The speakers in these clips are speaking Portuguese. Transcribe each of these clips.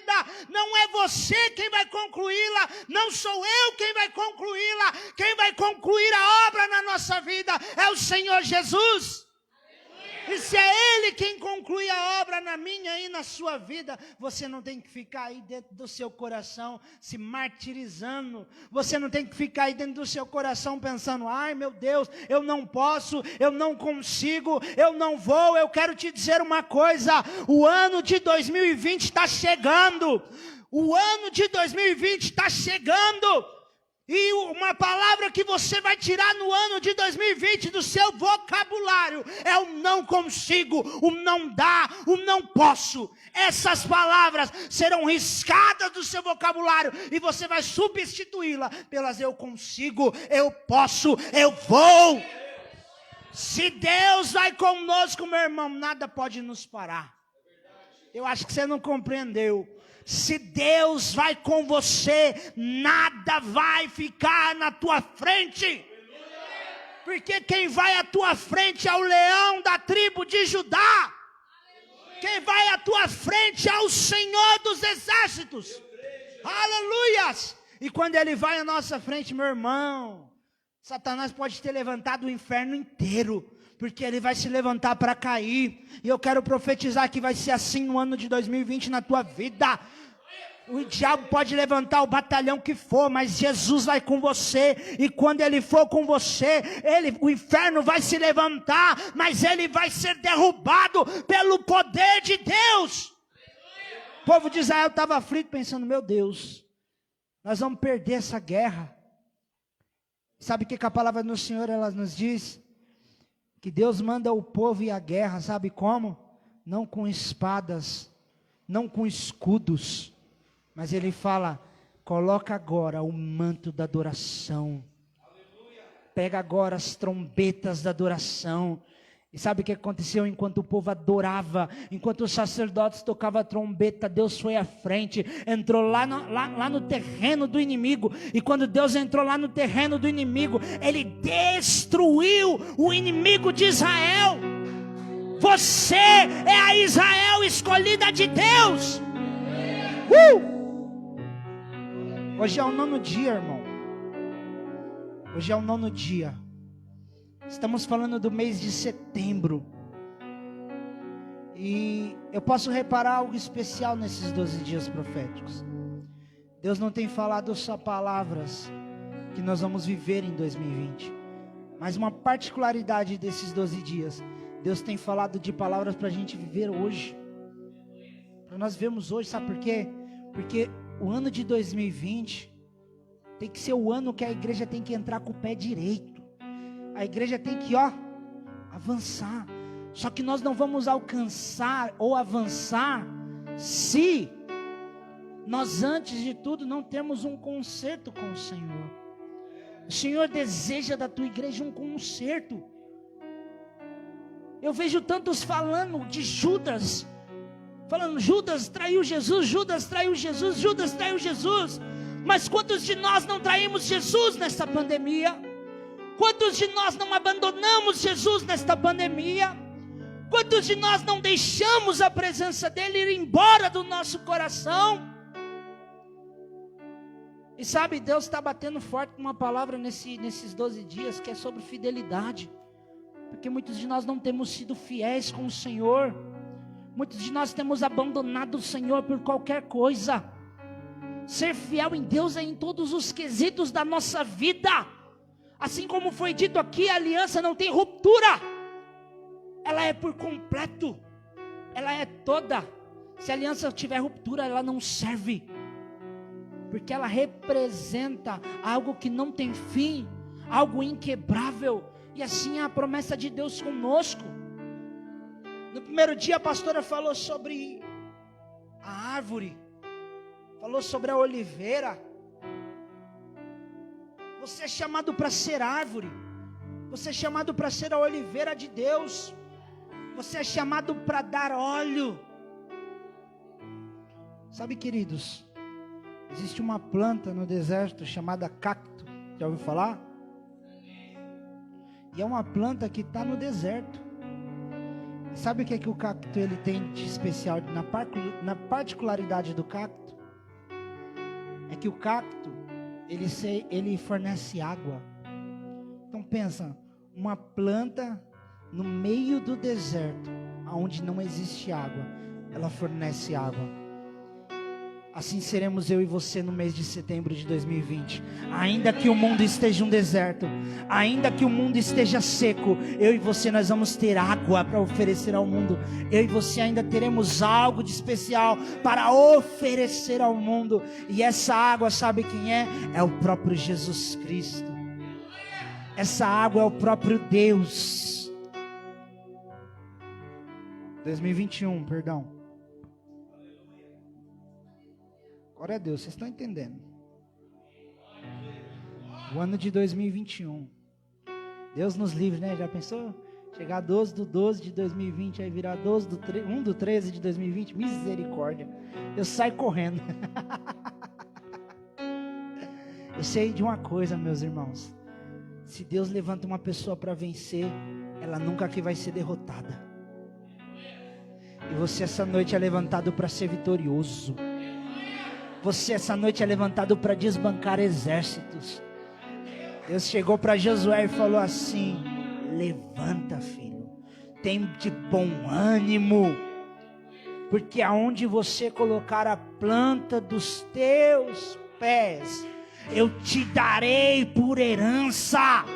vida. Não é você quem vai concluí-la, não sou eu quem vai concluí-la. Quem vai concluir a obra na nossa vida é o Senhor Jesus. E se é Ele quem conclui a obra na minha e na sua vida, você não tem que ficar aí dentro do seu coração se martirizando. Você não tem que ficar aí dentro do seu coração pensando, ai meu Deus, eu não posso, eu não consigo, eu não vou. Eu quero te dizer uma coisa, o ano de 2020 está chegando. O ano de 2020 está chegando. E uma palavra que você vai tirar no ano de 2020 do seu vocabulário é o não consigo, o não dá, o não posso. Essas palavras serão riscadas do seu vocabulário e você vai substituí-la pelas eu consigo, eu posso, eu vou. Se Deus vai conosco, meu irmão, nada pode nos parar. Eu acho que você não compreendeu. Se Deus vai com você, nada vai ficar na tua frente. Porque quem vai à tua frente é o leão da tribo de Judá. Quem vai à tua frente é o Senhor dos exércitos. Aleluias! E quando Ele vai à nossa frente, meu irmão, Satanás pode ter levantado o inferno inteiro, porque ele vai se levantar para cair. E eu quero profetizar que vai ser assim no ano de 2020 na tua vida. O diabo pode levantar o batalhão que for, mas Jesus vai com você. E quando Ele for com você, o inferno vai se levantar, mas ele vai ser derrubado pelo poder de Deus. O povo de Israel estava aflito, pensando, meu Deus, nós vamos perder essa guerra. Sabe o que a palavra do Senhor ela nos diz? Que Deus manda o povo ir à guerra, sabe como? Não com espadas, não com escudos, mas Ele fala, coloca agora o manto da adoração. Aleluia. Pega agora as trombetas da adoração. E sabe o que aconteceu? Enquanto o povo adorava, enquanto os sacerdotes tocavam a trombeta, Deus foi à frente, entrou lá no terreno do inimigo. E quando Deus entrou lá no terreno do inimigo, Ele destruiu o inimigo de Israel. Você é a Israel escolhida de Deus. Hoje é o 9º dia, irmão. Hoje é o 9º dia. Estamos falando do mês de setembro. E eu posso reparar algo especial nesses 12 dias proféticos. Deus não tem falado só palavras que nós vamos viver em 2020. Mas uma particularidade desses 12 dias. Deus tem falado de palavras para a gente viver hoje. Para nós vermos hoje, sabe por quê? Porque o ano de 2020 tem que ser o ano que a igreja tem que entrar com o pé direito. A igreja tem que, avançar. Só que nós não vamos alcançar ou avançar se nós, antes de tudo, não temos um concerto com o Senhor. O Senhor deseja da tua igreja um concerto. Eu vejo tantos falando de Judas, falando, Judas traiu Jesus, Judas traiu Jesus, Judas traiu Jesus. Mas quantos de nós não traímos Jesus nesta pandemia? Quantos de nós não abandonamos Jesus nesta pandemia? Quantos de nós não deixamos a presença dEle ir embora do nosso coração? E sabe, Deus está batendo forte com uma palavra nesses 12 dias, que é sobre fidelidade. Porque muitos de nós não temos sido fiéis com o Senhor. Muitos de nós temos abandonado o Senhor por qualquer coisa. Ser fiel em Deus é em todos os quesitos da nossa vida. Assim como foi dito aqui, a aliança não tem ruptura. Ela é por completo. Ela é toda. Se a aliança tiver ruptura, ela não serve. Porque ela representa algo que não tem fim, algo inquebrável. E assim é a promessa de Deus conosco. No primeiro dia a pastora falou sobre a árvore, falou sobre a oliveira. Você é chamado para ser árvore, você é chamado para ser a oliveira de Deus, você é chamado para dar óleo. Sabe, queridos, existe uma planta no deserto chamada cacto, já ouviu falar? E é uma planta que está no deserto. Sabe o que é que o cacto ele tem de especial na particularidade do cacto? É que o cacto ele fornece água. Então pensa, uma planta no meio do deserto, onde não existe água, ela fornece água. Assim seremos eu e você no mês de setembro de 2020. Ainda que o mundo esteja um deserto, ainda que o mundo esteja seco, eu e você nós vamos ter água para oferecer ao mundo. Eu e você ainda teremos algo de especial para oferecer ao mundo. E essa água, sabe quem é? É o próprio Jesus Cristo. Essa água é o próprio Deus. 2021, perdão. Glória a Deus, vocês estão entendendo? O ano de 2021. Deus nos livre, né? Já pensou? Chegar 12/12 de 2020, aí virar 1/13 de 2020. Misericórdia. Eu saio correndo. Eu sei de uma coisa, meus irmãos. Se Deus levanta uma pessoa para vencer, ela nunca que vai ser derrotada. E você essa noite é levantado para ser vitorioso. Você essa noite é levantado para desbancar exércitos. Deus chegou para Josué e falou assim: levanta, filho, tem de bom ânimo, porque aonde você colocar a planta dos teus pés, eu te darei por herança.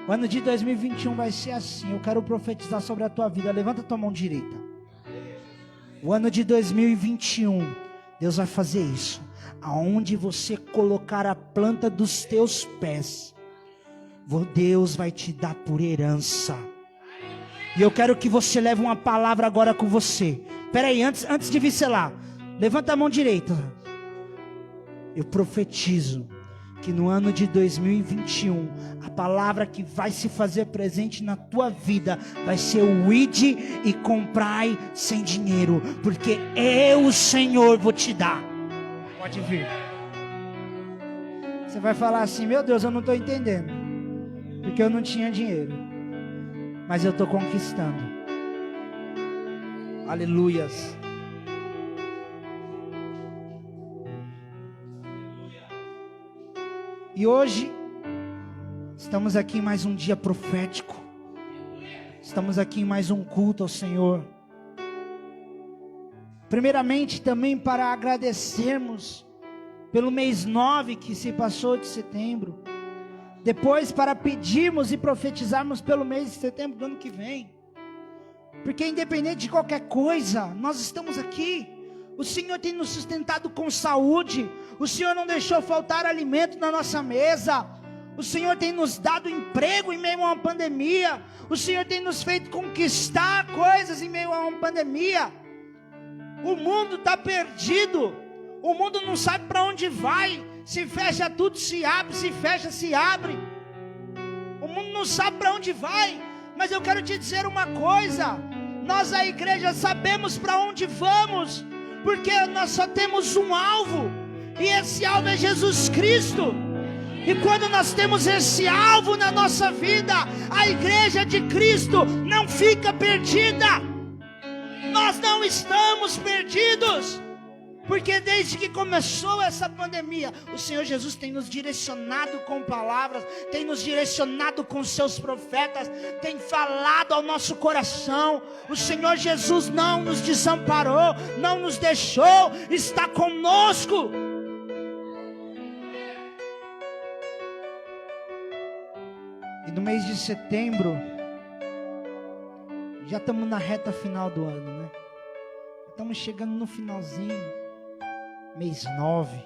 O ano de 2021 vai ser assim. Eu quero profetizar sobre a tua vida. Levanta a tua mão direita. O ano de 2021, Deus vai fazer isso. Aonde você colocar a planta dos teus pés, Deus vai te dar por herança. E eu quero que você leve uma palavra agora com você. Espera aí, antes de vir lá, levanta a mão direita. Eu profetizo que no ano de 2021, a palavra que vai se fazer presente na tua vida vai ser o ide e comprai sem dinheiro, porque eu, o Senhor, vou te dar. Pode vir. Você vai falar assim: meu Deus, eu não estou entendendo, porque eu não tinha dinheiro, mas eu estou conquistando. Aleluias. E hoje, estamos aqui em mais um dia profético. Estamos aqui em mais um culto ao Senhor. Primeiramente também para agradecermos pelo mês 9 que se passou de setembro. Depois para pedirmos e profetizarmos pelo mês de setembro do ano que vem. Porque independente de qualquer coisa, nós estamos aqui. O Senhor tem nos sustentado com saúde. O Senhor não deixou faltar alimento na nossa mesa. O Senhor tem nos dado emprego em meio a uma pandemia. O Senhor tem nos feito conquistar coisas em meio a uma pandemia. O mundo está perdido. O mundo não sabe para onde vai. Se fecha tudo, se abre. Se fecha, se abre. O mundo não sabe para onde vai. Mas eu quero te dizer uma coisa. Nós, a igreja, sabemos para onde vamos. Porque nós só temos um alvo. E esse alvo é Jesus Cristo. E quando nós temos esse alvo na nossa vida, a igreja de Cristo não fica perdida. Nós não estamos perdidos. Porque desde que começou essa pandemia, o Senhor Jesus tem nos direcionado com palavras, tem nos direcionado com seus profetas, tem falado ao nosso coração. O Senhor Jesus não nos desamparou, não nos deixou, está conosco. E no mês de setembro, já estamos na reta final do ano, né? Estamos chegando no finalzinho. Mês 9,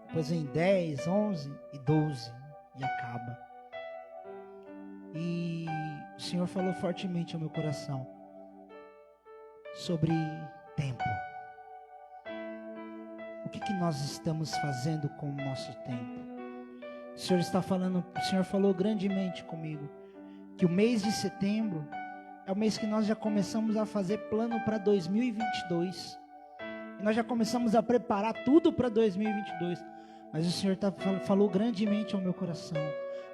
depois vem 10, 11 e 12 e acaba. E o Senhor falou fortemente ao meu coração sobre tempo. O que nós estamos fazendo com o nosso tempo? O Senhor falou grandemente comigo que o mês de setembro é o mês que nós já começamos a fazer plano para 2022. E nós já começamos a preparar tudo para 2022. Mas o Senhor falou grandemente ao meu coração.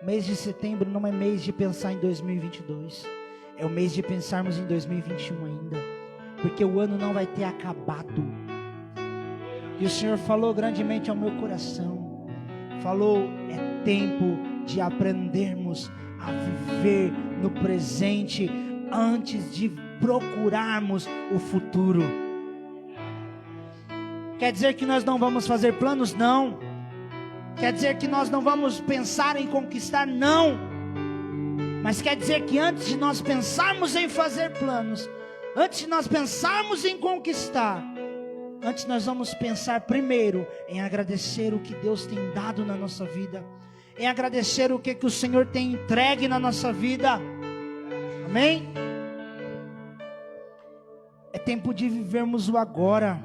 Mês de setembro não é mês de pensar em 2022. É o mês de pensarmos em 2021 ainda. Porque o ano não vai ter acabado. E o Senhor falou grandemente ao meu coração. Falou, é tempo de aprendermos a viver no presente antes de procurarmos o futuro. Quer dizer que nós não vamos fazer planos? Não. Quer dizer que nós não vamos pensar em conquistar? Não. Mas quer dizer que antes de nós pensarmos em fazer planos, antes de nós pensarmos em conquistar, antes nós vamos pensar primeiro em agradecer o que Deus tem dado na nossa vida, em agradecer o que o Senhor tem entregue na nossa vida. Amém? É tempo de vivermos o agora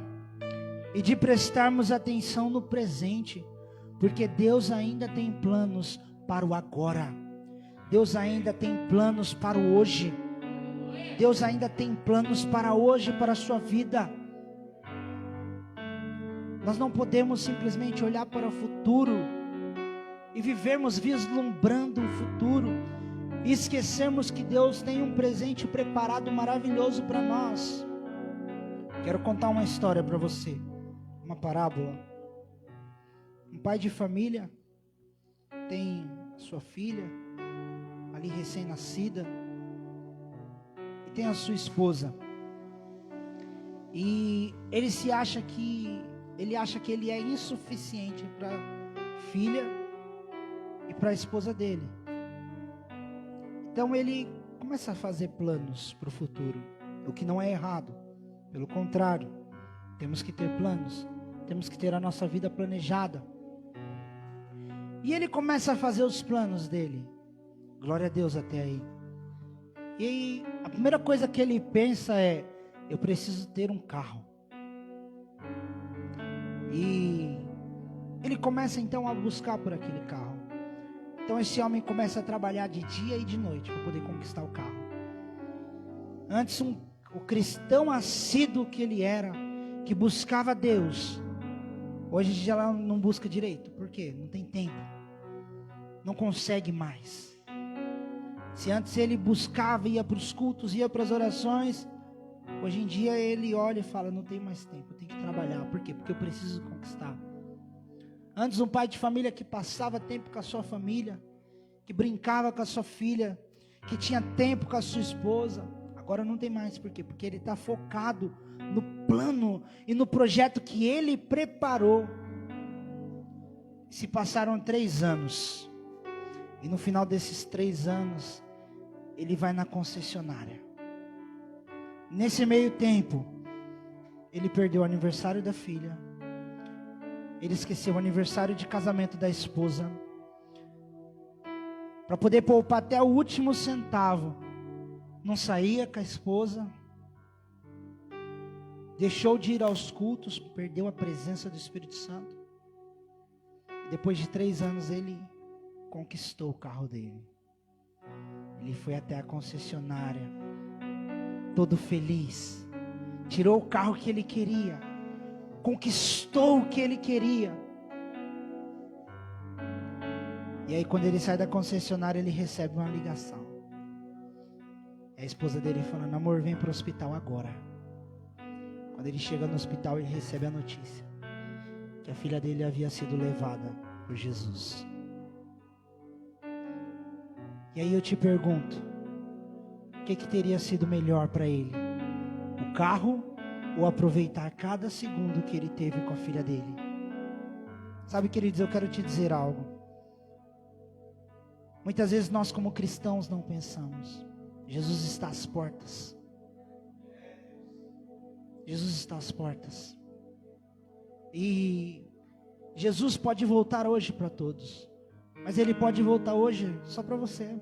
e de prestarmos atenção no presente, porque Deus ainda tem planos para o agora. Deus ainda tem planos para o hoje. Deus ainda tem planos para hoje, para a sua vida. Nós não podemos simplesmente olhar para o futuro e vivermos vislumbrando o futuro e esquecermos que Deus tem um presente preparado maravilhoso para nós. Quero contar uma história para você, uma parábola. Um pai de família tem a sua filha ali recém-nascida e tem a sua esposa, e ele acha que ele é insuficiente para a filha e para a esposa dele. Então ele começa a fazer planos para o futuro, o que não é errado, pelo contrário, temos que ter planos, temos que ter a nossa vida planejada. E ele começa a fazer os planos dele. Glória a Deus até aí. E aí, a primeira coisa que ele pensa é: eu preciso ter um carro. E ele começa então a buscar por aquele carro. Então esse homem começa a trabalhar de dia e de noite para poder conquistar o carro. Antes o cristão assíduo que ele era, que buscava Deus, hoje já não busca direito. Por quê? Não tem tempo. Não consegue mais. Se antes ele buscava, ia para os cultos, ia para as orações, hoje em dia ele olha e fala: não tenho mais tempo, eu tenho que trabalhar. Por quê? Porque eu preciso conquistar. Antes um pai de família que passava tempo com a sua família, que brincava com a sua filha, que tinha tempo com a sua esposa, agora não tem mais. Por quê? Porque ele está focado no plano e no projeto que ele preparou. Se passaram 3 anos, e no final desses 3 anos, ele vai na concessionária. Nesse meio tempo, ele perdeu o aniversário da filha, ele esqueceu o aniversário de casamento da esposa, para poder poupar até o último centavo, não saía com a esposa, deixou de ir aos cultos, perdeu a presença do Espírito Santo. E depois de 3 anos ele conquistou o carro dele. Ele foi até a concessionária, todo feliz, tirou o carro que ele queria, conquistou o que ele queria. E aí quando ele sai da concessionária, ele recebe uma ligação. A esposa dele falando: amor, vem para o hospital agora. Quando ele chega no hospital, ele recebe a notícia que a filha dele havia sido levada por Jesus. E aí eu te pergunto, o que teria sido melhor para ele? O carro ou aproveitar cada segundo que ele teve com a filha dele? Sabe, queridos, eu quero te dizer algo. Muitas vezes nós como cristãos não pensamos. Jesus está às portas. Jesus está às portas. E Jesus pode voltar hoje para todos. Mas Ele pode voltar hoje só para você.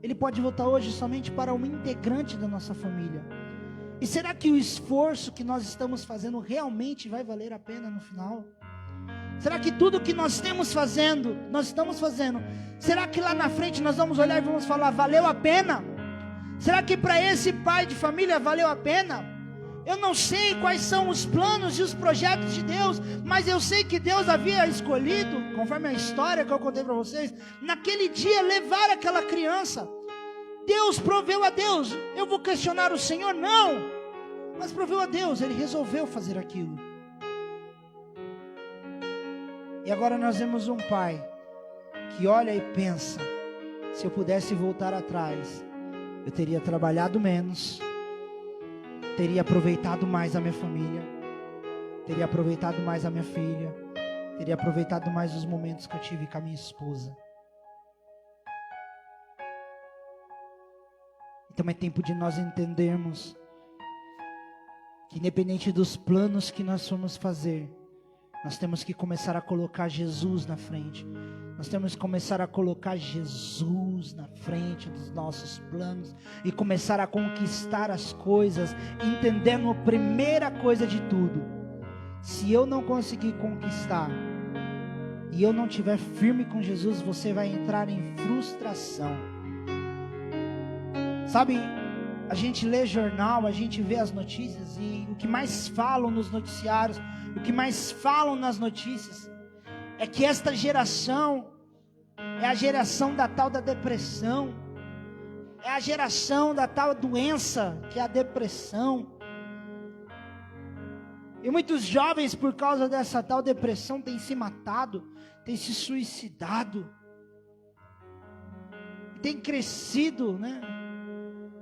Ele pode voltar hoje somente para um integrante da nossa família. E será que o esforço que nós estamos fazendo realmente vai valer a pena no final? Será que tudo que nós estamos fazendo, será que lá na frente nós vamos olhar e vamos falar: valeu a pena? Será que para esse pai de família valeu a pena? Eu não sei quais são os planos e os projetos de Deus, mas eu sei que Deus havia escolhido, conforme a história que eu contei para vocês, naquele dia levar aquela criança. Deus proveu a Deus. Eu vou questionar o Senhor? Não. Mas proveu a Deus, Ele resolveu fazer aquilo. E agora nós vemos um pai que olha e pensa: se eu pudesse voltar atrás, eu teria trabalhado menos, teria aproveitado mais a minha família, teria aproveitado mais a minha filha, teria aproveitado mais os momentos que eu tive com a minha esposa. Então é tempo de nós entendermos que, independente dos planos que nós formos fazer, nós temos que começar a colocar Jesus na frente. Nós temos que começar a colocar Jesus na frente dos nossos planos e começar a conquistar as coisas, entendendo a primeira coisa de tudo: se eu não conseguir conquistar e eu não estiver firme com Jesus, você vai entrar em frustração. Sabe, a gente lê jornal, a gente vê as notícias, e o que mais falam nos noticiários, o que mais falam nas notícias, é que esta geração é a geração da tal da depressão, é a geração da tal doença que é a depressão. E muitos jovens, por causa dessa tal depressão, têm se matado, têm se suicidado, tem crescido, né?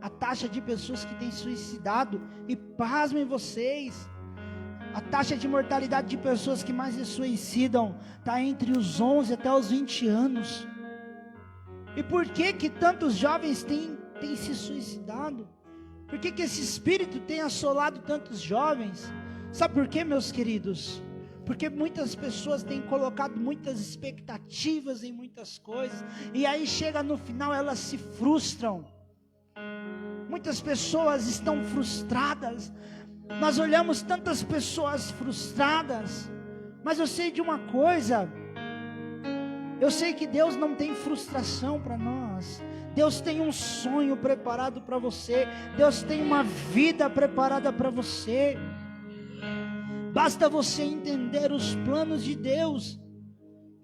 A taxa de pessoas que têm suicidado. E pasmem vocês, a taxa de mortalidade de pessoas que mais se suicidam está entre os 11 até os 20 anos. E por que tantos jovens têm se suicidado? Por que esse espírito tem assolado tantos jovens? Sabe por quê, meus queridos? Porque muitas pessoas têm colocado muitas expectativas em muitas coisas, e aí chega no final elas se frustram. Muitas pessoas estão frustradas. Nós olhamos tantas pessoas frustradas, mas eu sei de uma coisa: eu sei que Deus não tem frustração para nós. Deus tem um sonho preparado para você. Deus tem uma vida preparada para você. Basta você entender os planos de Deus.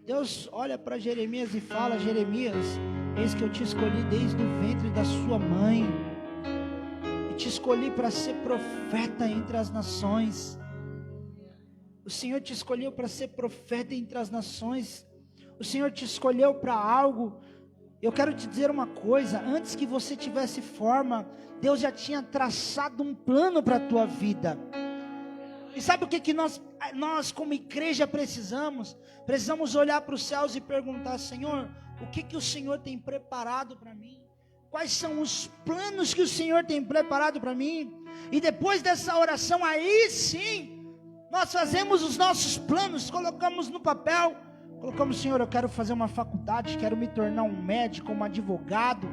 Deus olha para Jeremias e fala: Jeremias, eis que eu te escolhi desde o ventre da sua mãe, e te escolhi para ser profeta entre as nações. O Senhor te escolheu para ser profeta entre as nações. O Senhor te escolheu para algo. Eu quero te dizer uma coisa: antes que você tivesse forma, Deus já tinha traçado um plano para a tua vida. E sabe o que nós como igreja precisamos? Precisamos olhar para os céus e perguntar: Senhor, o que o Senhor tem preparado para mim? Quais são os planos que o Senhor tem preparado para mim? E depois dessa oração, aí sim, nós fazemos os nossos planos, colocamos no papel, colocamos: Senhor, eu quero fazer uma faculdade, quero me tornar um médico, um advogado,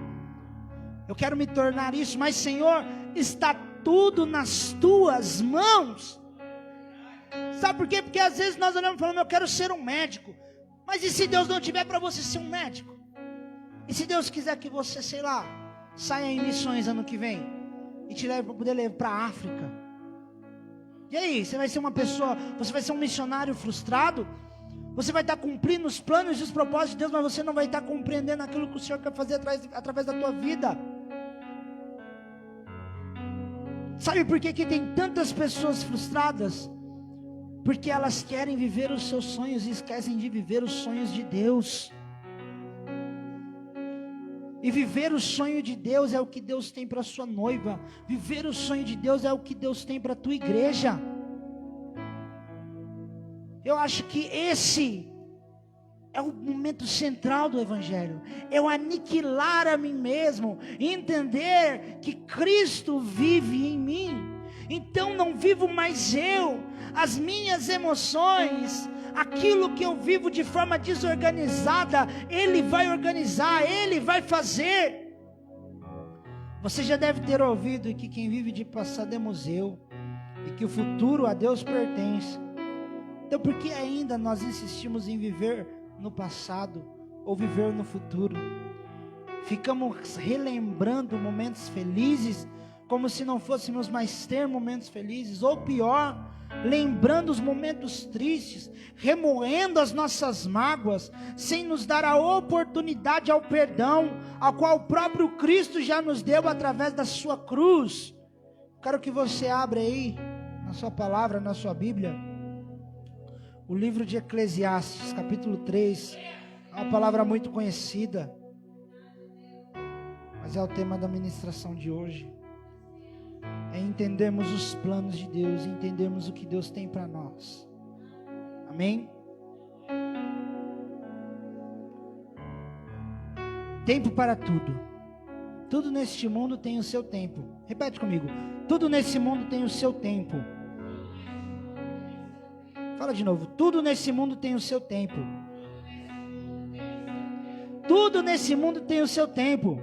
eu quero me tornar isso, mas Senhor, está tudo nas tuas mãos. Sabe por quê? Porque às vezes nós olhamos e falamos: eu quero ser um médico. Mas e se Deus não tiver para você ser um médico? E se Deus quiser que você, sei lá, saia em missões ano que vem e te leve para poder levar para a África? E aí, você vai ser uma pessoa, você vai ser um missionário frustrado? Você vai estar cumprindo os planos e os propósitos de Deus, mas você não vai estar compreendendo aquilo que o Senhor quer fazer através da tua vida. Sabe por que tem tantas pessoas frustradas? Porque elas querem viver os seus sonhos e esquecem de viver os sonhos de Deus. E viver o sonho de Deus é o que Deus tem para a sua noiva. Viver o sonho de Deus é o que Deus tem para a tua igreja. Eu acho que esse é o momento central do Evangelho. Eu aniquilar a mim mesmo, entender que Cristo vive em mim. Então não vivo mais eu, as minhas emoções, aquilo que eu vivo de forma desorganizada, Ele vai organizar, Ele vai fazer. Você já deve ter ouvido que quem vive de passado é museu, e que o futuro a Deus pertence. Então por que ainda nós insistimos em viver no passado, ou viver no futuro? Ficamos relembrando momentos felizes, como se não fôssemos mais ter momentos felizes, ou pior, lembrando os momentos tristes, remoendo as nossas mágoas, sem nos dar a oportunidade ao perdão, a qual o próprio Cristo já nos deu através da sua cruz. Quero que você abra aí, na sua palavra, na sua Bíblia, o livro de Eclesiastes, capítulo 3, é uma palavra muito conhecida, mas é o tema da ministração de hoje. É entendermos os planos de Deus, entendermos o que Deus tem para nós. Amém? Tempo para tudo. Tudo neste mundo tem o seu tempo. Repete comigo. Tudo nesse mundo tem o seu tempo. Fala de novo. Tudo nesse mundo tem o seu tempo. Tudo nesse mundo tem o seu tempo.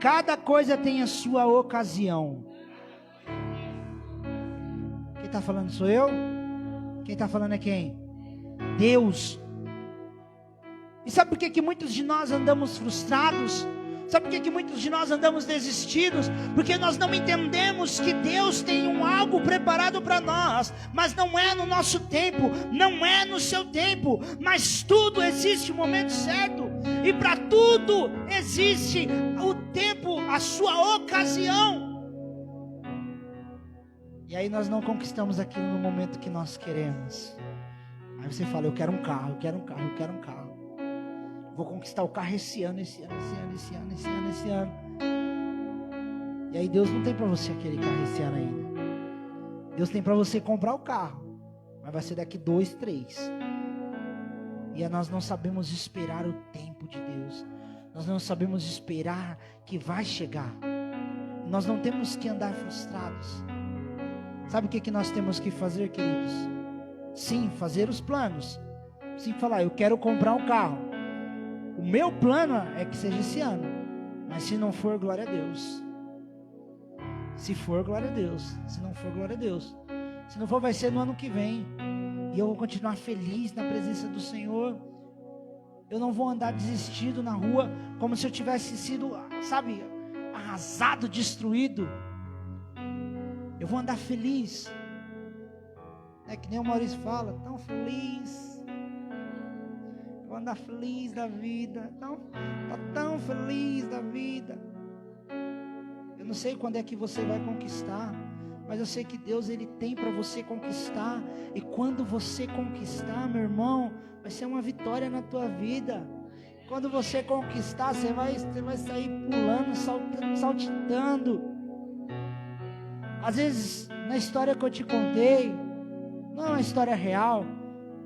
Cada coisa tem a sua ocasião. Quem está falando sou eu? Quem está falando é quem? Deus. E sabe por que muitos de nós andamos frustrados? Sabe por que muitos de nós andamos desistidos? Porque nós não entendemos que Deus tem algo preparado para nós, mas não é no nosso tempo, não é no seu tempo, mas tudo existe o momento certo, e para tudo existe o tempo, a sua ocasião. E aí nós não conquistamos aquilo no momento que nós queremos. Aí você fala, eu quero um carro, eu quero um carro, eu quero um carro. Vou conquistar o carro esse ano. E aí Deus não tem para você aquele carro esse ano ainda. Deus tem para você comprar o carro, mas vai ser daqui 2, 3. E nós não sabemos esperar o tempo de Deus. Nós não sabemos esperar que vai chegar. Nós não temos que andar frustrados. Sabe o que nós temos que fazer, queridos? Sim, fazer os planos. Sim, falar, eu quero comprar um carro. O meu plano é que seja esse ano. Mas se não for, glória a Deus. Se for, glória a Deus. Se não for, glória a Deus. Se não for, vai ser no ano que vem. E eu vou continuar feliz na presença do Senhor. Eu não vou andar desistido na rua, como se eu tivesse sido, sabe, arrasado, destruído. Eu vou andar feliz. É que nem o Maurício fala, tão feliz. Vou andar feliz da vida, tão feliz da vida. Eu não sei quando é que você vai conquistar, mas eu sei que Deus, Ele tem para você conquistar. E quando você conquistar, meu irmão, vai ser uma vitória na tua vida. Quando você conquistar, você vai sair pulando, saltitando. Às vezes, na história que eu te contei, não é uma história real,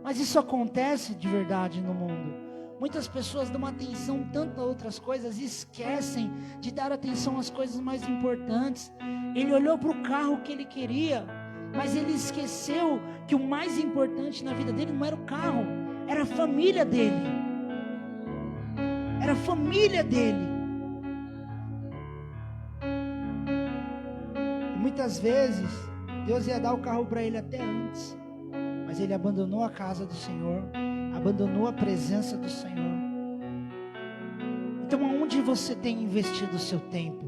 mas isso acontece de verdade no mundo. Muitas pessoas dão atenção tanto a outras coisas e esquecem de dar atenção às coisas mais importantes. Ele olhou para o carro que ele queria, mas ele esqueceu que o mais importante na vida dele não era o carro, era a família dele. Era a família dele. E muitas vezes Deus ia dar o carro para ele até antes, mas ele abandonou a casa do Senhor, abandonou a presença do Senhor. Então aonde você tem investido o seu tempo?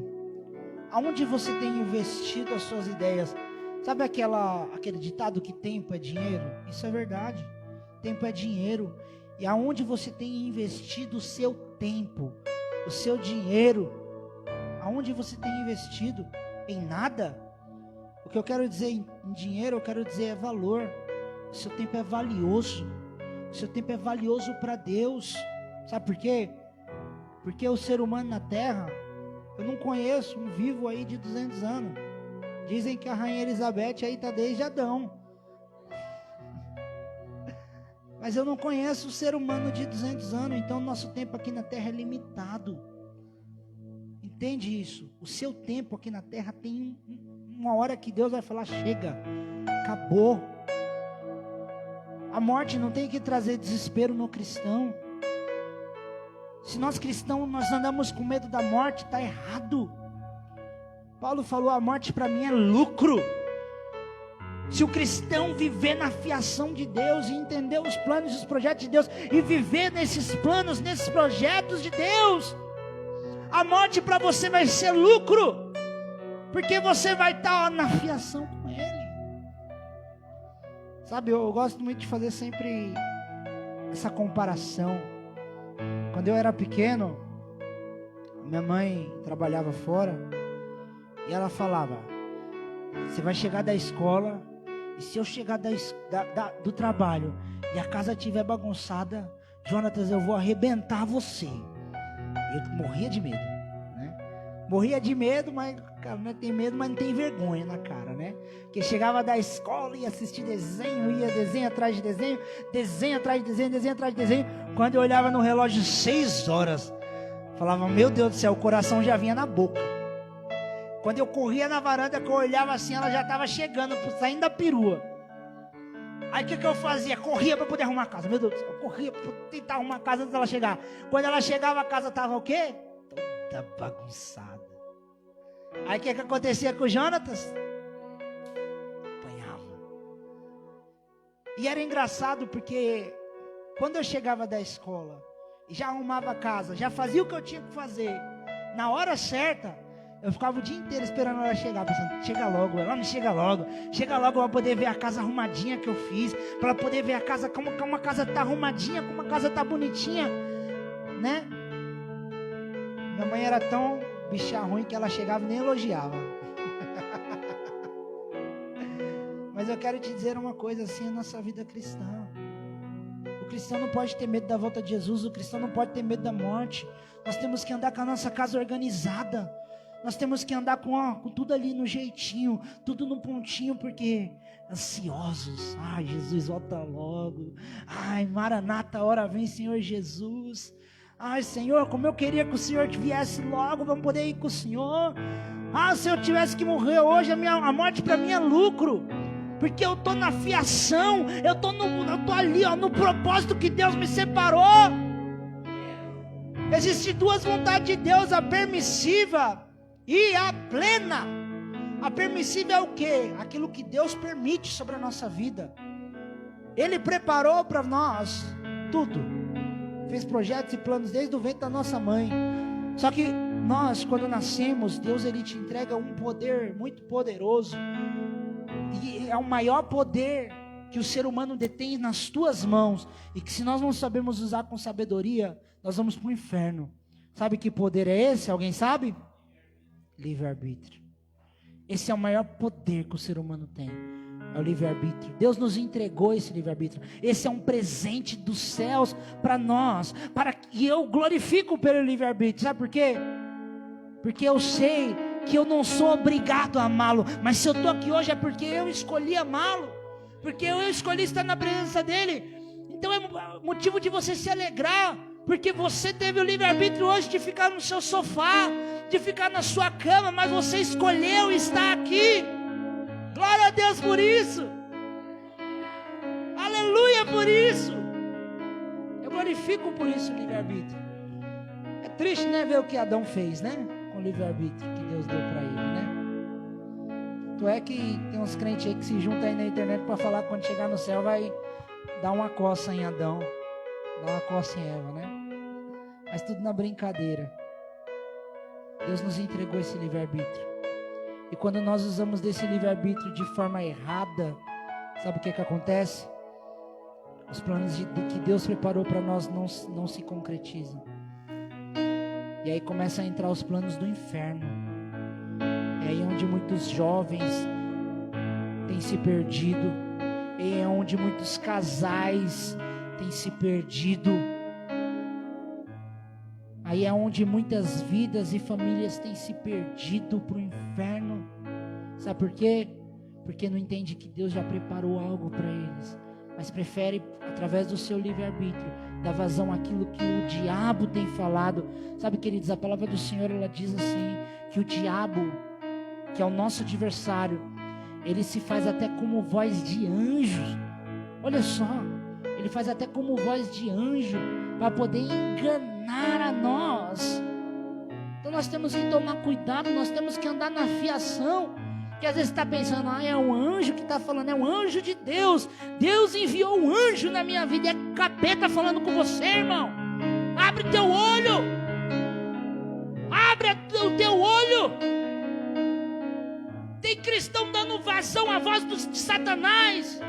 Aonde você tem investido as suas ideias? Sabe aquele ditado que tempo é dinheiro? Isso é verdade, tempo é dinheiro. E aonde você tem investido o seu tempo, o seu dinheiro? Aonde você tem investido? Em nada? O que eu quero dizer em dinheiro, eu quero dizer é valor. O seu tempo é valioso. O seu tempo é valioso para Deus. Sabe por quê? Porque o ser humano na terra, eu não conheço um vivo aí de 200 anos. Dizem que a rainha Elizabeth aí está desde Adão. Mas eu não conheço o ser humano de 200 anos. Então nosso tempo aqui na terra é limitado. Entende isso? O seu tempo aqui na terra tem uma hora que Deus vai falar, chega, acabou. A morte não tem que trazer desespero no cristão. Se nós cristãos, nós andamos com medo da morte, está errado. Paulo falou, a morte para mim é lucro. Se o cristão viver na fiação de Deus, e entender os planos e os projetos de Deus, e viver nesses planos, nesses projetos de Deus, A morte para você vai ser lucro, porque você vai estar na fiação com Ele. Sabe, eu gosto muito de fazer sempre essa comparação. Quando eu era pequeno, minha mãe trabalhava fora e ela falava: você vai chegar da escola, e se eu chegar do trabalho e a casa estiver bagunçada, Jonatas, eu vou arrebentar você. Eu morria de medo, né? Morria de medo, mas cara, não tem medo, mas não tem vergonha na cara, né? Porque chegava da escola, ia assistir desenho, ia desenho atrás de desenho, desenho atrás de desenho, desenho atrás de desenho. Quando eu olhava no relógio, 6 horas, falava: meu Deus do céu, o coração já vinha na boca. Quando eu corria na varanda, que eu olhava assim, ela já estava chegando, saindo da perua. Aí o que eu fazia? Corria para poder arrumar a casa. Meu Deus do céu, eu corria para tentar arrumar a casa antes dela chegar. Quando ela chegava, a casa estava o quê? Toda bagunçada. Aí o que acontecia com o Jonatas? Apanhava. E era engraçado porque quando eu chegava da escola e já arrumava a casa, já fazia o que eu tinha que fazer, na hora certa, eu ficava o dia inteiro esperando ela chegar, pensando: chega logo, ela não chega logo para poder ver a casa arrumadinha que eu fiz, para poder ver a casa, como uma casa está arrumadinha, como uma casa está bonitinha, né? Minha mãe era tão bicha ruim que ela chegava e nem elogiava. Mas eu quero te dizer uma coisa, assim, a nossa vida cristã. O cristão não pode ter medo da volta de Jesus, o cristão não pode ter medo da morte. Nós temos que andar com a nossa casa organizada. Nós temos que andar com tudo ali no jeitinho, tudo no pontinho, porque ansiosos. Ai, Jesus, volta logo. Ai, Maranata, hora vem, Senhor Jesus. Ai, Senhor, como eu queria que o Senhor viesse logo, vamos poder ir com o Senhor. Ah, se eu tivesse que morrer hoje, a morte para mim é lucro. Porque eu estou na fiação, eu tô ali, ó, no propósito que Deus me separou. Existem duas vontades de Deus, a permissiva e a plena. A permissiva é o quê? Aquilo que Deus permite sobre a nossa vida. Ele preparou para nós tudo. Fez projetos e planos desde o ventre da nossa mãe. Só que nós, quando nascemos, Deus ele te entrega um poder muito poderoso. E é o maior poder que o ser humano detém nas tuas mãos. E que se nós não sabemos usar com sabedoria, nós vamos para o inferno. Sabe que poder é esse? Alguém sabe? Livre-arbítrio. Esse é o maior poder que o ser humano tem. É o livre-arbítrio. Deus nos entregou esse livre-arbítrio. Esse é um presente dos céus para nós. E eu glorifico pelo livre-arbítrio. Sabe por quê? Porque eu sei que eu não sou obrigado a amá-lo. Mas se eu estou aqui hoje é porque eu escolhi amá-lo. Porque eu escolhi estar na presença dele. Então é motivo de você se alegrar. Porque você teve o livre-arbítrio hoje de ficar no seu sofá, de ficar na sua cama, mas você escolheu estar aqui. Glória a Deus por isso. Aleluia por isso. Eu glorifico por isso o livre-arbítrio. É triste, né, ver o que Adão fez, né? Com o livre-arbítrio que Deus deu para ele, né? Tu é que tem uns crentes aí que se juntam aí na internet para falar que quando chegar no céu vai dar uma coça em Adão, dar uma coça em Eva, né? Mas tudo na brincadeira. Deus nos entregou esse livre-arbítrio. E quando nós usamos desse livre-arbítrio de forma errada, sabe o que acontece? Os planos que Deus preparou para nós não se concretizam. E aí começam a entrar os planos do inferno. É aí onde muitos jovens têm se perdido. É onde muitos casais têm se perdido. Aí é onde muitas vidas e famílias têm se perdido para o inferno. Sabe por quê? Porque não entende que Deus já preparou algo para eles, mas prefere, através do seu livre-arbítrio, dar vazão àquilo que o diabo tem falado. Sabe, queridos, a palavra do Senhor, ela diz assim, que o diabo, que é o nosso adversário, ele se faz até como voz de anjo. Olha só, ele faz até como voz de anjo, para poder enganar a nós. Então nós temos que tomar cuidado, nós temos que andar na fiação. Que às vezes está pensando, é um anjo que está falando, é um anjo de Deus. Deus enviou um anjo na minha vida, é capeta falando com você, irmão. Abre teu olho, Tem cristão dando vazão à voz de Satanás.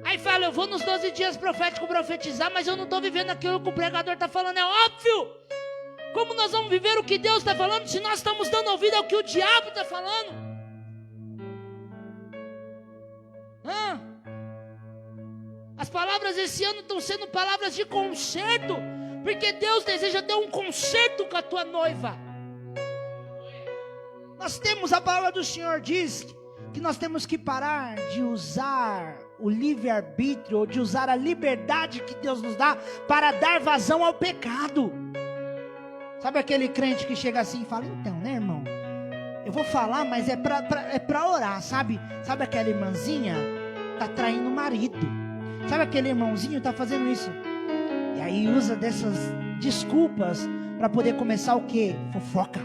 Aí fala, eu vou nos 12 dias proféticos profetizar, mas eu não estou vivendo aquilo que o pregador está falando. É óbvio. Como nós vamos viver o que Deus está falando se nós estamos dando ouvido ao que o diabo está falando? As palavras esse ano estão sendo palavras de conserto, porque Deus deseja ter um conserto com a tua noiva. Nós temos, a palavra do Senhor diz que nós temos que parar de usar o livre-arbítrio, ou de usar a liberdade que Deus nos dá para dar vazão ao pecado. Sabe aquele crente que chega assim e fala, então, né, irmão, eu vou falar, mas é para orar, sabe? Sabe aquela irmãzinha tá traindo o marido, sabe aquele irmãozinho tá fazendo isso, e aí usa dessas desculpas para poder começar o quê? Fofoca.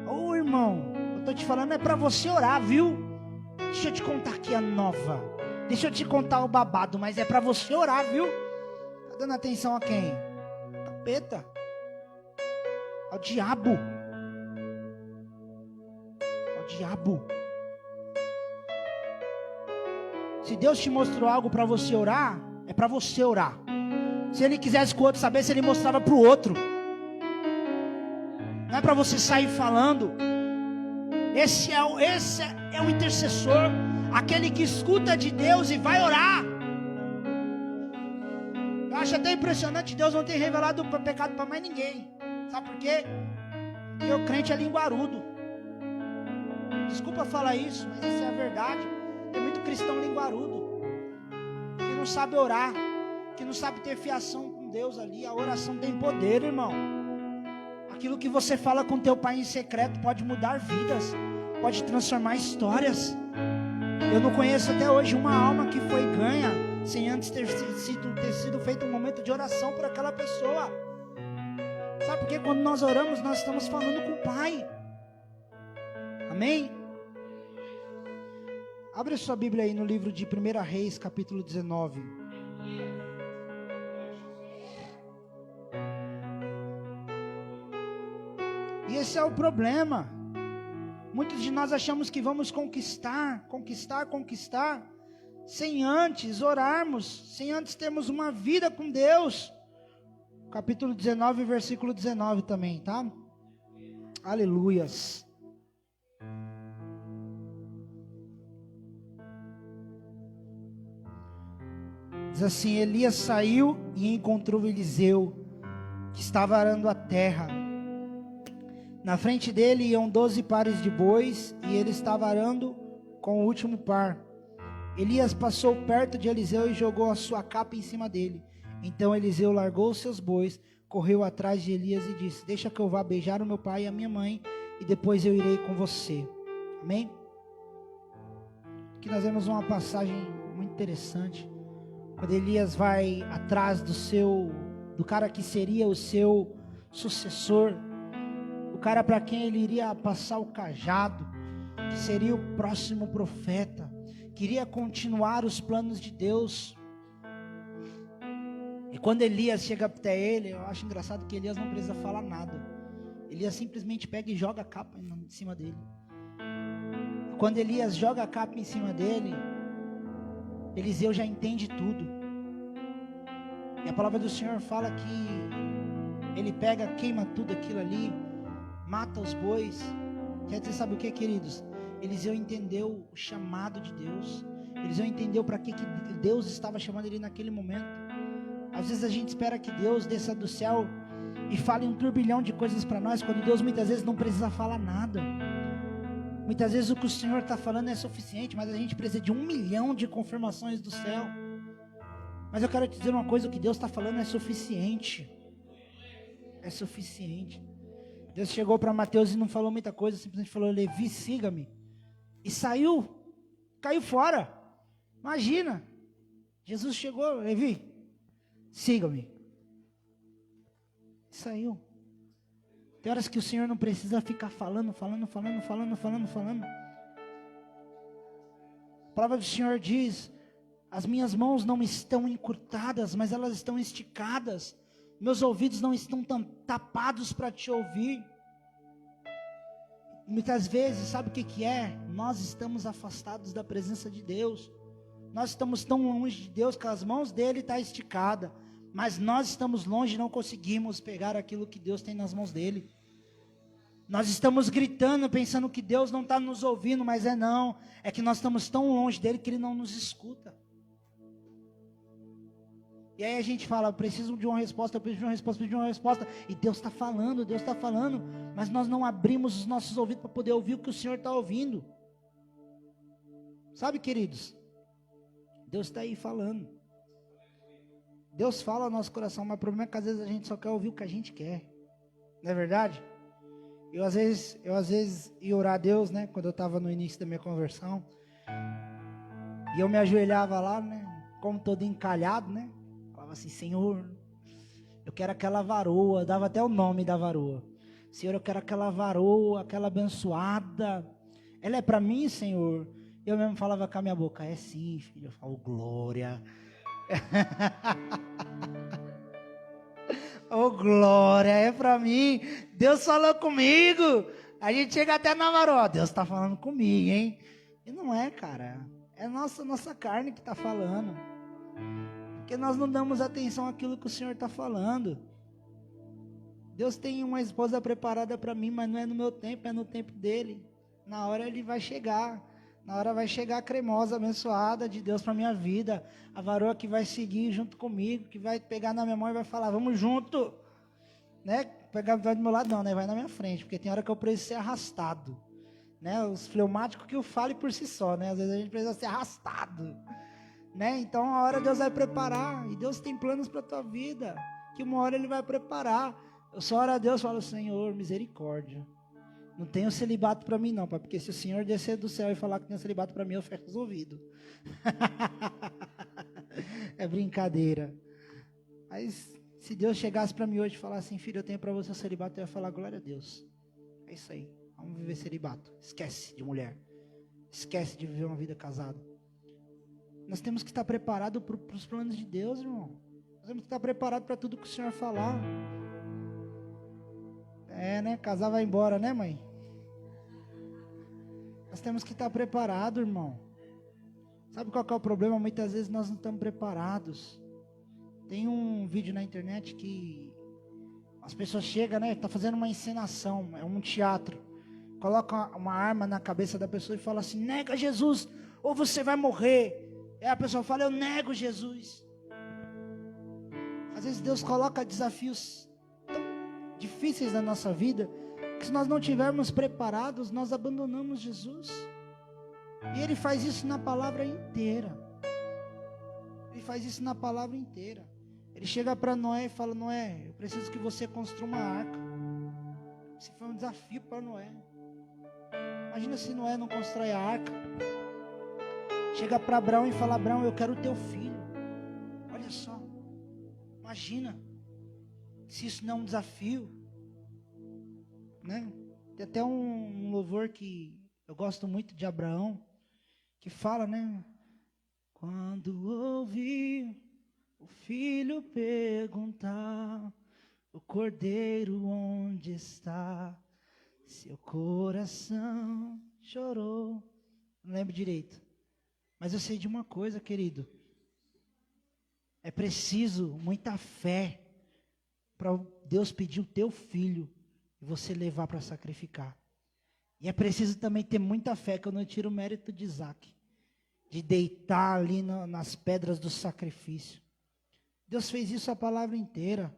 Ô irmão, eu tô te falando é para você orar, viu? Deixa eu te contar aqui a nova, deixa eu te contar o babado, mas é para você orar, viu? Tá dando atenção a quem? Capeta, ao diabo. Se Deus te mostrou algo para você orar, é para você orar. Se Ele quisesse que o outro sabesse, Ele mostrava para o outro. Não é para você sair falando. Esse é o intercessor, aquele que escuta de Deus e vai orar. Eu acho até impressionante, Deus não tem revelado o pecado para mais ninguém. Sabe por quê? Porque o crente é linguarudo. Desculpa falar isso, mas essa é a verdade. Tem muito cristão linguarudo, que não sabe orar, que não sabe ter fiação com Deus ali. A oração tem poder, irmão. Aquilo que você fala com teu pai em secreto pode mudar vidas, pode transformar histórias. Eu não conheço até hoje uma alma que foi ganha sem antes ter sido feito um momento de oração por aquela pessoa. Sabe por quê? Quando nós oramos, nós estamos falando com o Pai. Amém? Abre sua Bíblia aí no livro de 1 Reis, capítulo 19. E esse é o problema. Muitos de nós achamos que vamos conquistar, sem antes orarmos, sem antes termos uma vida com Deus. Capítulo 19, versículo 19 também, tá? Aleluias. Diz assim: Elias saiu e encontrou Eliseu, que estava arando a terra. Na frente dele iam 12 pares de bois, e ele estava arando com o último par. Elias passou perto de Eliseu e jogou a sua capa em cima dele. Então Eliseu largou os seus bois, correu atrás de Elias e disse: deixa que eu vá beijar o meu pai e a minha mãe, e depois eu irei com você. Amém? Aqui nós vemos uma passagem muito interessante. Quando Elias vai atrás do cara que seria o seu sucessor, o cara para quem ele iria passar o cajado, que seria o próximo profeta, queria continuar os planos de Deus. E quando Elias chega até ele, eu acho engraçado que Elias não precisa falar nada. Elias simplesmente pega e joga a capa em cima dele. E quando Elias joga a capa em cima dele, Eliseu já entende tudo. E a palavra do Senhor fala que ele pega, queima tudo aquilo ali, mata os bois. Quer dizer, sabe o que, queridos? Eliseu entendeu o chamado de Deus. Eliseu entendeu para que Deus estava chamando ele naquele momento. Às vezes a gente espera que Deus desça do céu e fale um turbilhão de coisas para nós, quando Deus muitas vezes não precisa falar nada. Muitas vezes o que o Senhor está falando é suficiente, mas a gente precisa de 1 milhão de confirmações do céu. Mas eu quero te dizer uma coisa: o que Deus está falando é suficiente. É suficiente. Deus chegou para Mateus e não falou muita coisa, simplesmente falou: Levi, siga-me. E saiu, caiu fora. Imagina, Jesus chegou: Levi, siga-me. Saiu. Tem horas que o Senhor não precisa ficar falando. A palavra do Senhor diz: as minhas mãos não estão encurtadas, mas elas estão esticadas Meus ouvidos não estão tapados para te ouvir. Muitas vezes, sabe o que é? Nós estamos afastados da presença de Deus. Nós estamos tão longe de Deus que as mãos dele estão esticadas. Mas nós estamos longe e não conseguimos pegar aquilo que Deus tem nas mãos dele. Nós estamos gritando, pensando que Deus não está nos ouvindo, mas não. É que nós estamos tão longe dele que ele não nos escuta. E aí a gente fala, eu preciso de uma resposta, eu preciso de uma resposta, eu preciso de uma resposta. E Deus está falando, mas nós não abrimos os nossos ouvidos para poder ouvir o que o Senhor está ouvindo. Sabe, queridos? Deus está aí falando. Deus fala ao nosso coração, mas o problema é que às vezes a gente só quer ouvir o que a gente quer. Não é verdade? Eu às vezes ia orar a Deus, né? Quando eu estava no início da minha conversão. E eu me ajoelhava lá, né? Como todo encalhado, né? Falava assim, Senhor, eu quero aquela varoa. Dava até o nome da varoa. Senhor, eu quero aquela varoa, aquela abençoada. Ela é para mim, Senhor? Eu mesmo falava com a minha boca, é sim, filho. Eu falo, glória. Oh, glória, é para mim. Deus falou comigo. A gente chega até na varoa, Deus está falando comigo, hein? E não é, cara. É nossa carne que está falando. Porque nós não damos atenção àquilo que o Senhor está falando. Deus tem uma esposa preparada para mim, mas não é no meu tempo, é no tempo dele. Na hora ele vai chegar. Na hora vai chegar a cremosa, abençoada de Deus para a minha vida. A varoa que vai seguir junto comigo, que vai pegar na minha mão e vai falar, vamos junto. Né? Pegar do meu lado não, né? Vai na minha frente, porque tem hora que eu preciso ser arrastado. Né? Os fleumáticos que o falem por si só, né? Às vezes a gente precisa ser arrastado. Né? Então a hora Deus vai preparar. E Deus tem planos para a tua vida. Que uma hora Ele vai preparar. Eu só oro a Deus e falo, Senhor, misericórdia. Não tem o celibato para mim não, pai, porque se o Senhor descer do céu e falar que tem o celibato para mim, eu fecho os ouvidos. É brincadeira. Mas se Deus chegasse para mim hoje e falasse assim, filho, eu tenho para você o celibato, eu ia falar, glória a Deus. É isso aí, vamos viver celibato. Esquece de mulher. Esquece de viver uma vida casada. Nós temos que estar preparados para os planos de Deus, irmão. Nós temos que estar preparados para tudo que o Senhor falar. É, né? Casar vai embora, né, mãe? Nós temos que estar preparados, irmão. Sabe qual que é o problema? Muitas vezes nós não estamos preparados. Tem um vídeo na internet que as pessoas chegam, né? Tá fazendo uma encenação, é um teatro. Coloca uma arma na cabeça da pessoa e fala assim, nega Jesus, ou você vai morrer. Aí a pessoa fala, eu nego Jesus. Às vezes Deus coloca desafios difíceis na nossa vida, que se nós não estivermos preparados, nós abandonamos Jesus. E Ele faz isso na palavra inteira. Ele faz isso na palavra inteira. Ele chega para Noé e fala, Noé, eu preciso que você construa uma arca. Esse foi um desafio para Noé. Imagina se Noé não constrói a arca. Chega para Abraão e fala, Abraão, eu quero o teu filho. Olha só, imagina se isso não é um desafio, né? Tem até um louvor que eu gosto muito de Abraão, que fala, né? Quando ouvi o filho perguntar, o cordeiro onde está, seu coração chorou. Não lembro direito, mas eu sei de uma coisa, querido, é preciso muita fé para Deus pedir o teu filho e você levar para sacrificar. E é preciso também ter muita fé, que eu não tiro o mérito de Isaac, de deitar ali nas pedras do sacrifício. Deus fez isso a palavra inteira.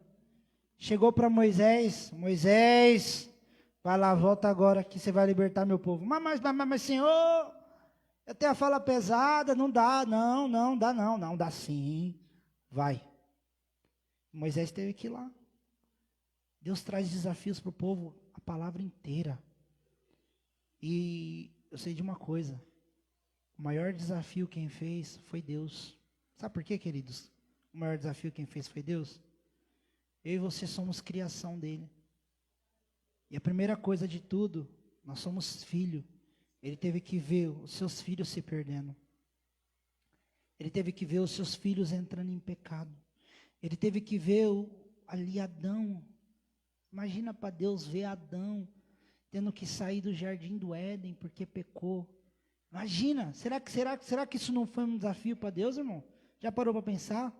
Chegou para Moisés, Moisés, vai lá, volta agora que você vai libertar meu povo. Mas Senhor, eu tenho a fala pesada, não dá, não dá sim, vai. Moisés teve que ir lá. Deus traz desafios para o povo, a palavra inteira. E eu sei de uma coisa, o maior desafio quem fez foi Deus. Sabe por quê, queridos? O maior desafio quem fez foi Deus. Eu e você somos criação dele. E a primeira coisa de tudo, nós somos filho. Ele teve que ver os seus filhos se perdendo. Ele teve que ver os seus filhos entrando em pecado. Ele teve que ver ali Adão. Imagina para Deus ver Adão tendo que sair do jardim do Éden porque pecou. Imagina, será que isso não foi um desafio para Deus, irmão? Já parou para pensar?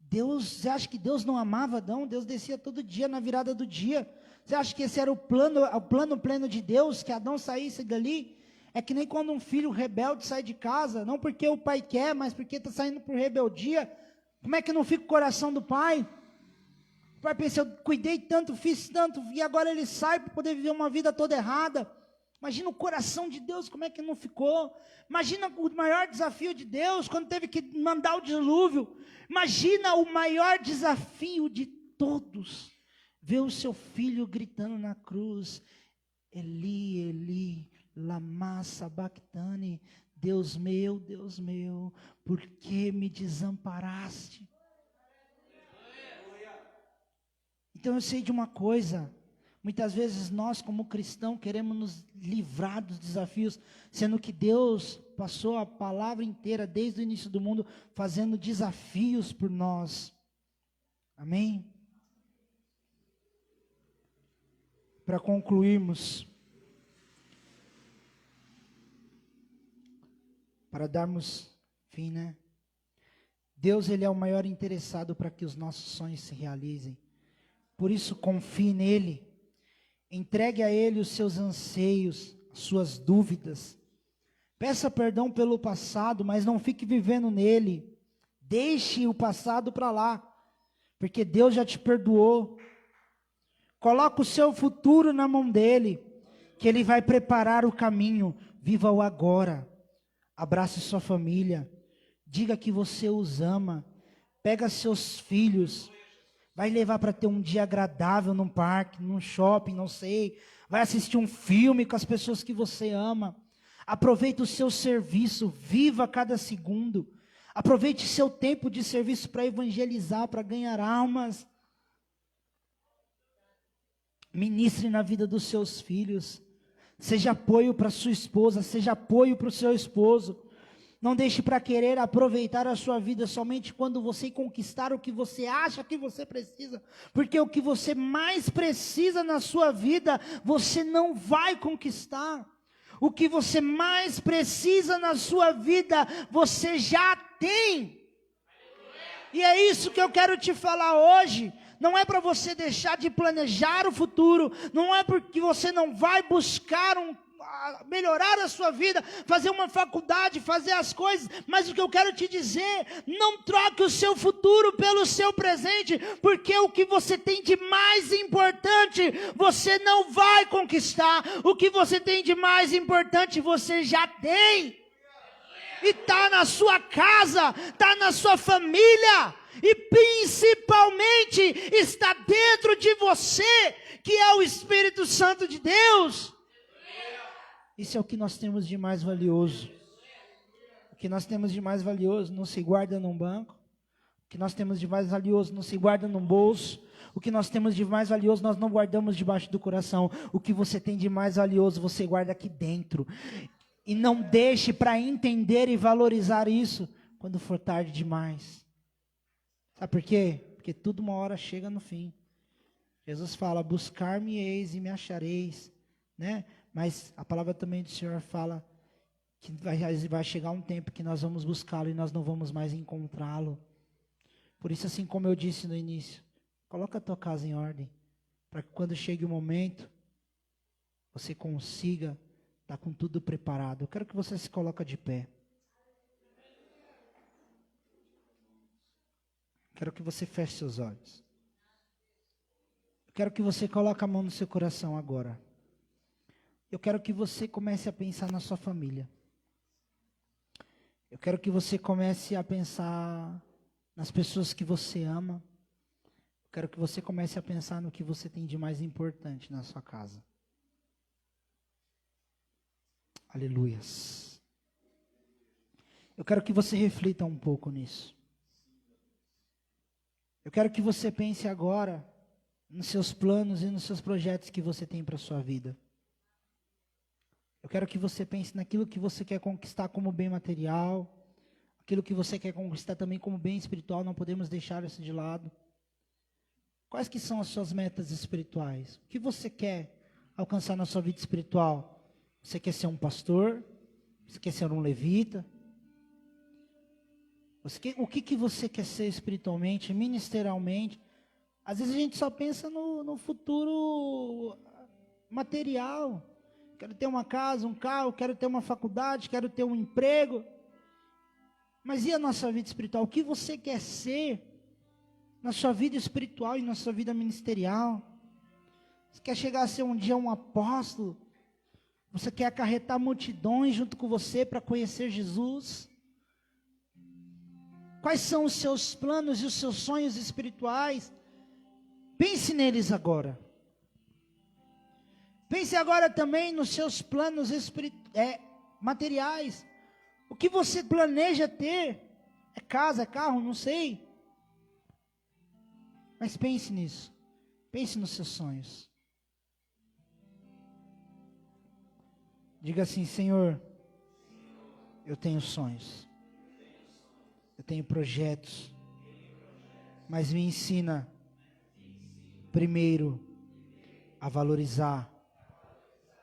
Você acha que Deus não amava Adão? Deus descia todo dia na virada do dia. Você acha que esse era o plano pleno de Deus, que Adão saísse dali? É que nem quando um filho rebelde sai de casa, não porque o pai quer, mas porque está saindo por rebeldia. Como é que não fica o coração do pai? O pai pensa, eu cuidei tanto, fiz tanto, e agora ele sai para poder viver uma vida toda errada. Imagina o coração de Deus, como é que não ficou? Imagina o maior desafio de Deus, quando teve que mandar o dilúvio. Imagina o maior desafio de todos, ver o seu filho gritando na cruz, Eli, Eli, lama sabachthani, Deus meu, por que me desamparaste? Então eu sei de uma coisa, muitas vezes nós como cristãos queremos nos livrar dos desafios, sendo que Deus passou a palavra inteira desde o início do mundo, fazendo desafios por nós. Amém? Para concluirmos, para darmos fim, né? Deus, Ele é o maior interessado para que os nossos sonhos se realizem. Por isso, confie nele. Entregue a Ele os seus anseios, as suas dúvidas. Peça perdão pelo passado, mas não fique vivendo nele. Deixe o passado para lá, porque Deus já te perdoou. Coloque o seu futuro na mão dele, que Ele vai preparar o caminho. Viva o agora. Abrace sua família. Diga que você os ama. Pega seus filhos. Vai levar para ter um dia agradável num parque, num shopping, não sei. Vai assistir um filme com as pessoas que você ama. Aproveite o seu serviço, viva cada segundo. Aproveite seu tempo de serviço para evangelizar, para ganhar almas. Ministre na vida dos seus filhos. Seja apoio para sua esposa, seja apoio para o seu esposo. Não deixe para querer aproveitar a sua vida somente quando você conquistar o que você acha que você precisa. Porque o que você mais precisa na sua vida, você não vai conquistar. O que você mais precisa na sua vida, você já tem. E é isso que eu quero te falar hoje. Não é para você deixar de planejar o futuro. Não é porque você não vai buscar melhorar a sua vida, fazer uma faculdade, fazer as coisas, mas o que eu quero te dizer, não troque o seu futuro pelo seu presente, porque o que você tem de mais importante, você não vai conquistar. O que você tem de mais importante, você já tem, e está na sua casa, está na sua família, e principalmente está dentro de você, que é o Espírito Santo de Deus. Isso é o que nós temos de mais valioso. O que nós temos de mais valioso não se guarda num banco. O que nós temos de mais valioso não se guarda num bolso. O que nós temos de mais valioso nós não guardamos debaixo do coração. O que você tem de mais valioso você guarda aqui dentro. E não deixe para entender e valorizar isso quando for tarde demais. Sabe por quê? Porque tudo uma hora chega no fim. Jesus fala, buscar-me-eis e me achareis, né? Mas a palavra também do Senhor fala que vai chegar um tempo que nós vamos buscá-lo e nós não vamos mais encontrá-lo. Por isso, assim como eu disse no início, coloca a tua casa em ordem, para que quando chegue o momento, você consiga estar com tudo preparado. Eu quero que você se coloque de pé. Quero que você feche seus olhos. Eu quero que você coloque a mão no seu coração agora. Eu quero que você comece a pensar na sua família. Eu quero que você comece a pensar nas pessoas que você ama. Eu quero que você comece a pensar no que você tem de mais importante na sua casa. Aleluias. Eu quero que você reflita um pouco nisso. Eu quero que você pense agora nos seus planos e nos seus projetos que você tem para a sua vida. Eu quero que você pense naquilo que você quer conquistar como bem material, aquilo que você quer conquistar também como bem espiritual, não podemos deixar isso de lado. Quais que são as suas metas espirituais? O que você quer alcançar na sua vida espiritual? Você quer ser um pastor? Você quer ser um levita? O que você quer ser espiritualmente, ministerialmente? Às vezes a gente só pensa no futuro material. Quero ter uma casa, um carro, quero ter uma faculdade, quero ter um emprego. Mas e a nossa vida espiritual? O que você quer ser na sua vida espiritual e na sua vida ministerial? Você quer chegar a ser um dia um apóstolo? Você quer acarretar multidões junto com você para conhecer Jesus? Quais são os seus planos e os seus sonhos espirituais? Pense neles agora. Pense agora também nos seus planos materiais. O que você planeja ter? É casa, é carro, não sei. Mas pense nisso. Pense nos seus sonhos. Diga assim: Senhor, eu tenho sonhos. Eu tenho projetos. Mas me ensina primeiro a valorizar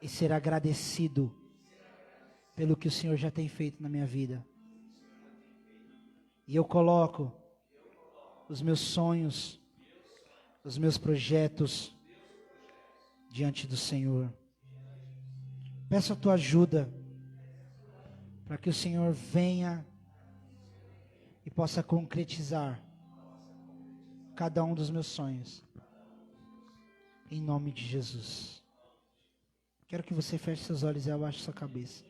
e ser agradecido pelo que o Senhor já tem feito na minha vida. E eu coloco os meus sonhos, os meus projetos diante do Senhor. Peço a tua ajuda para que o Senhor venha e possa concretizar cada um dos meus sonhos. Em nome de Jesus. Quero que você feche seus olhos e abaixe sua cabeça.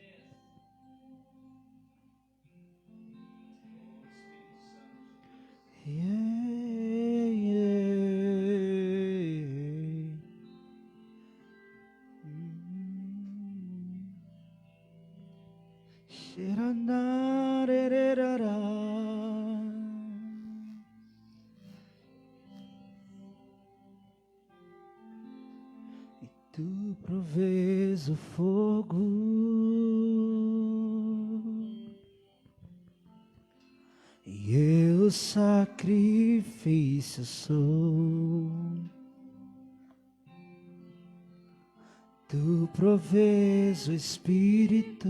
Tu provês o fogo e eu sacrifício sou. Tu provês o Espírito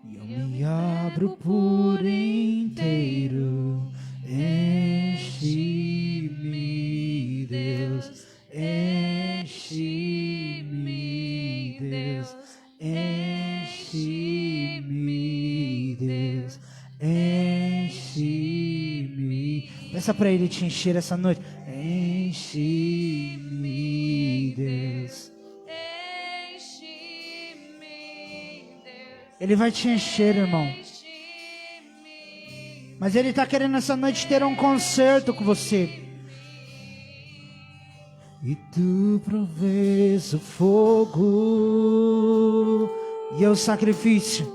e eu me abro por inteiro. Enche-me, Deus, enche-me, Deus, enche-me, Deus, enche-me. Peça para Ele te encher essa noite. Enche-me, Deus. Ele vai te encher, irmão. Mas Ele está querendo essa noite ter um concerto com você. E tu provês o fogo e eu sacrifício.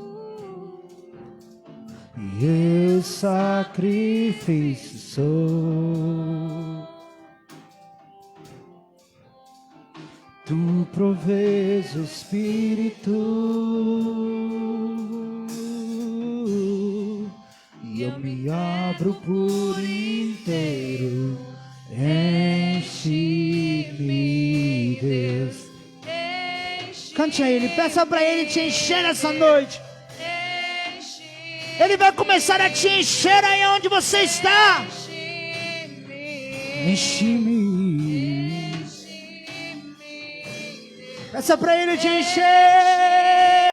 E eu sacrifício sou. Tu provês o Espírito e eu me abro por inteiro. Enche-me, Deus. Cante a Ele, peça para Ele te encher essa noite. Ele vai começar a te encher aí onde você está. Enche-me. Peça para Ele te encher.